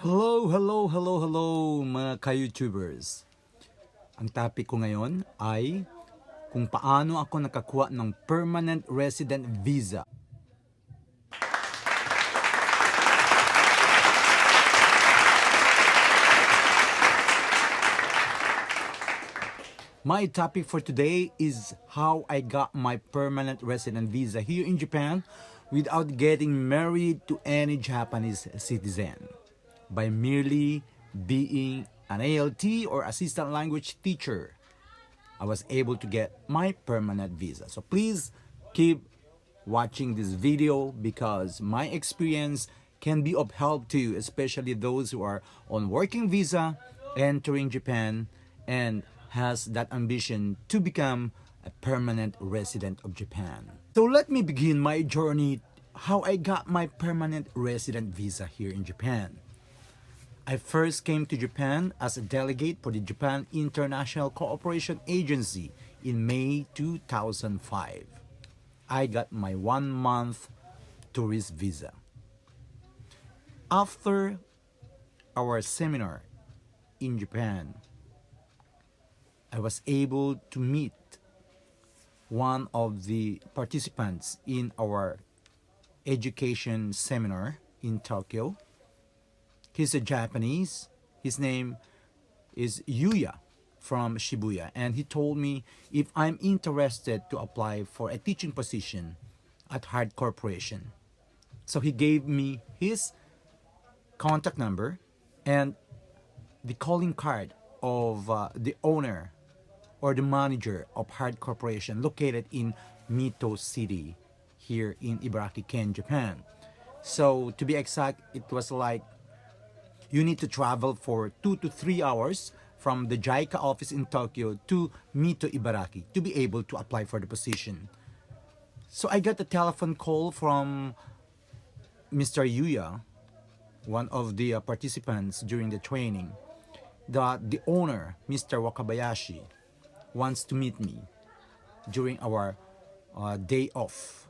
Hello mga ka-YouTubers. Ang topic ko ngayon ay kung paano ako nakakuha ng permanent resident visa. My topic for today is how I got my permanent resident visa here in Japan without getting married to any Japanese citizen, by merely being an ALT or assistant language teacher. I was able to get my permanent visa. So please keep watching this video because my experience can be of help to you, especially those who are on working visa entering Japan and has that ambition to become a permanent resident of Japan. So let me begin my journey how I got my permanent resident visa here in Japan. I first came to Japan as a delegate for the Japan International Cooperation Agency in May 2005. I got my 1-month tourist visa. After our seminar in Japan, I was able to meet one of the participants in our education seminar in Tokyo. He's a Japanese. His name is Yuya from Shibuya. And he told me if I'm interested to apply for a teaching position at Hard Corporation. So he gave me his contact number and the calling card of the owner or the manager of Hard Corporation located in Mito City here in Ibaraki, Ken, Japan. So to be exact, it was like you need to travel for 2 to 3 hours from the JICA office in Tokyo to Mito, Ibaraki to be able to apply for the position. So I got a telephone call from Mr. Yuya, one of the participants during the training, that the owner, Mr. Wakabayashi, wants to meet me during our day off.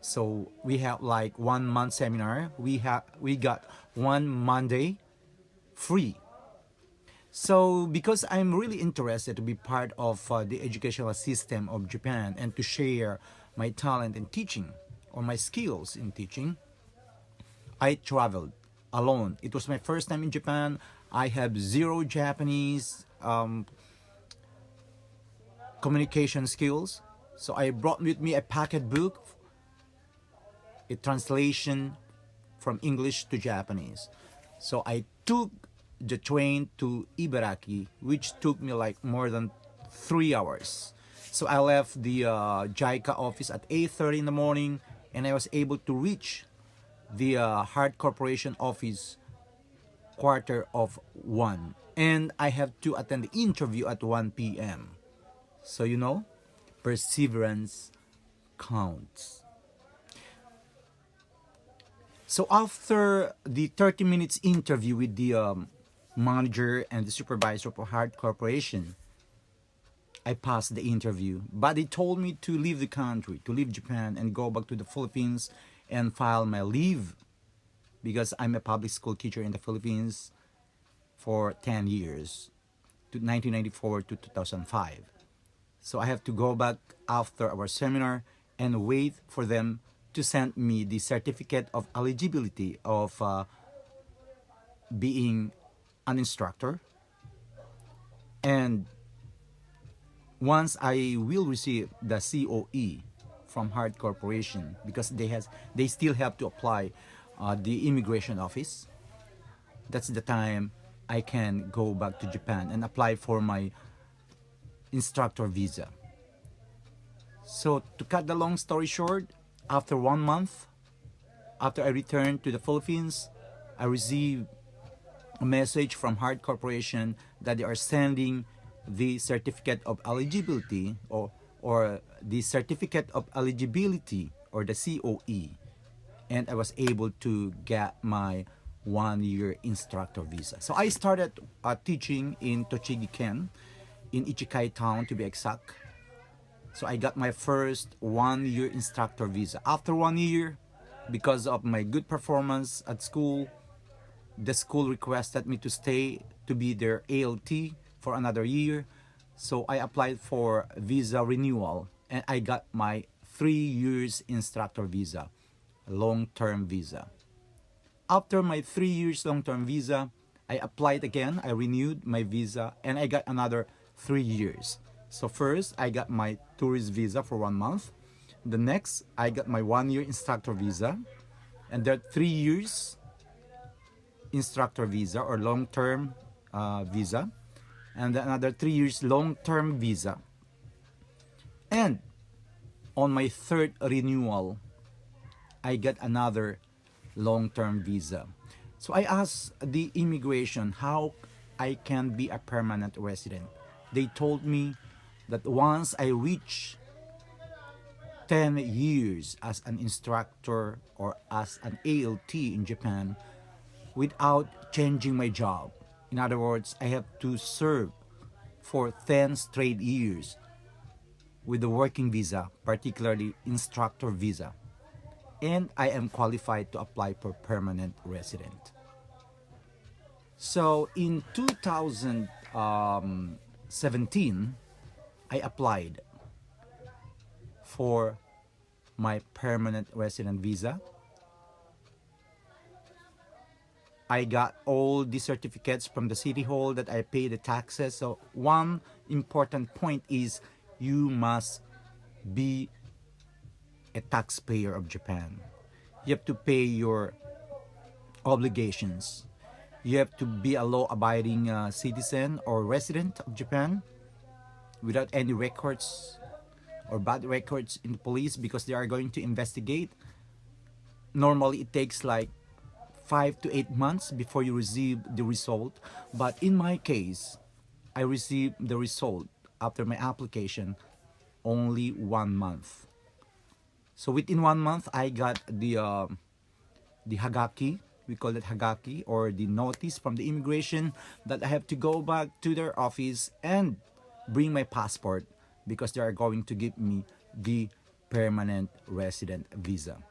So we have like 1 month seminar. We got 1 Monday free. So because I'm really interested to be part of the educational system of Japan and to share my talent in teaching or my skills in teaching, I traveled alone. It was my first time in Japan. I have zero Japanese communication skills. So I brought with me a pocket book, a translation from English to Japanese. So I took the train to Ibaraki, which took me like more than 3 hours. So I left the JICA office at 8:30 in the morning, and I was able to reach the Hard Corporation office 1:15. And I have to attend the interview at 1 p.m. So you know, perseverance counts. So after the 30 minutes interview with the manager and the supervisor for Hard Corporation, I passed the interview. But they told me to leave the country, to leave Japan and go back to the Philippines and file my leave because I'm a public school teacher in the Philippines for 10 years, to 1994 to 2005. So I have to go back after our seminar and wait for them to send me the certificate of eligibility of being an instructor. And once I will receive the COE from Hard Corporation, because they still have to apply the immigration office, that's the time I can go back to Japan and apply for my instructor visa. So to cut the long story short, after 1 month, after I returned to the Philippines, I received a message from Hard Corporation that they are sending the certificate of eligibility or the certificate of eligibility or the COE, and I was able to get my 1-year instructor visa. So I started teaching in Tochigi Ken, in Ichikai town to be exact. So I got my first 1-year instructor visa. After 1 year, because of my good performance at school, the school requested me to stay to be their ALT for another year. So I applied for visa renewal and I got my 3 years instructor visa, long-term visa. After my 3 years long-term visa, I applied again, I renewed my visa, and I got another 3 years. So first, I got my tourist visa for 1 month. The next, I got my 1 year instructor visa. And there are 3 years instructor visa or long-term visa. And then another 3 years long-term visa. And on my third renewal, I get another long-term visa. So I asked the immigration how I can be a permanent resident. They told me that once I reach 10 years as an instructor or as an ALT in Japan without changing my job. In other words, I have to serve for 10 straight years with the working visa, particularly instructor visa. And I am qualified to apply for permanent resident. So in 2017, I applied for my permanent resident visa. I got all the certificates from the city hall that I pay the taxes. So one important point is you must be a taxpayer of Japan. You have to pay your obligations. You have to be a law-abiding citizen or resident of Japan without any records or bad records in the police because they are going to investigate. Normally, it takes like 5 to 8 months before you receive the result. But in my case, I received the result after my application only 1 month. So within 1 month, I got the hagaki, we call it hagaki, or the notice from the immigration that I have to go back to their office and bring my passport because they are going to give me the permanent resident visa.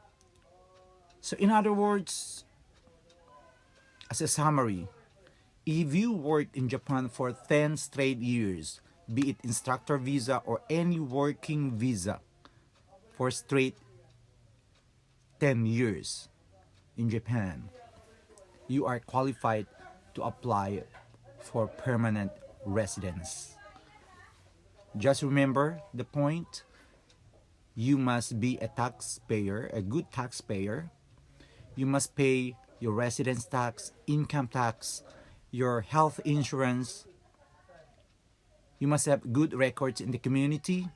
So in other words, as a summary, if you worked in Japan for 10 straight years, be it instructor visa or any working visa for straight 10 years in Japan, you are qualified to apply for permanent residence. Just remember the point. You must be a taxpayer, a good taxpayer. You must pay your residence tax, income tax, your health insurance. You must have good records in the community.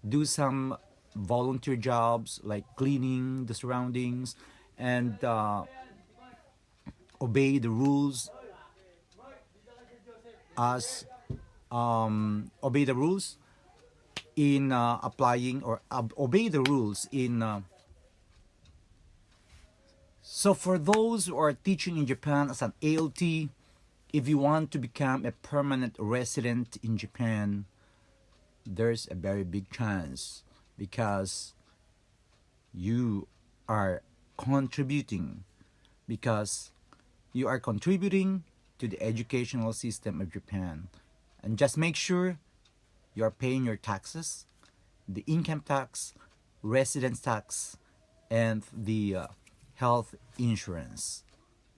Do some volunteer jobs like cleaning the surroundings and obey the rules in applying or obey the rules in so for those who are teaching in Japan as an ALT, if you want to become a permanent resident in Japan, there's a very big chance because you are contributing to the educational system of Japan. And just make sure you're paying your taxes, the income tax, residence tax, and the health insurance,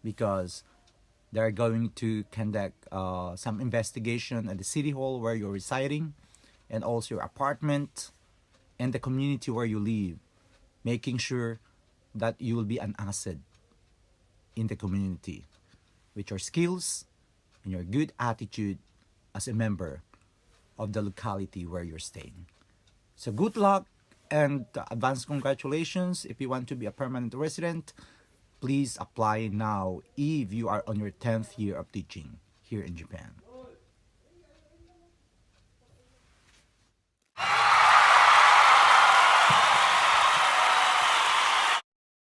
because they're going to conduct some investigation at the city hall where you're residing and also your apartment and the community where you live, making sure that you will be an asset in the community with your skills and your good attitude as a member of the locality where you're staying. So good luck and advance congratulations. If you want to be a permanent resident, please apply now if you are on your 10th year of teaching here in Japan.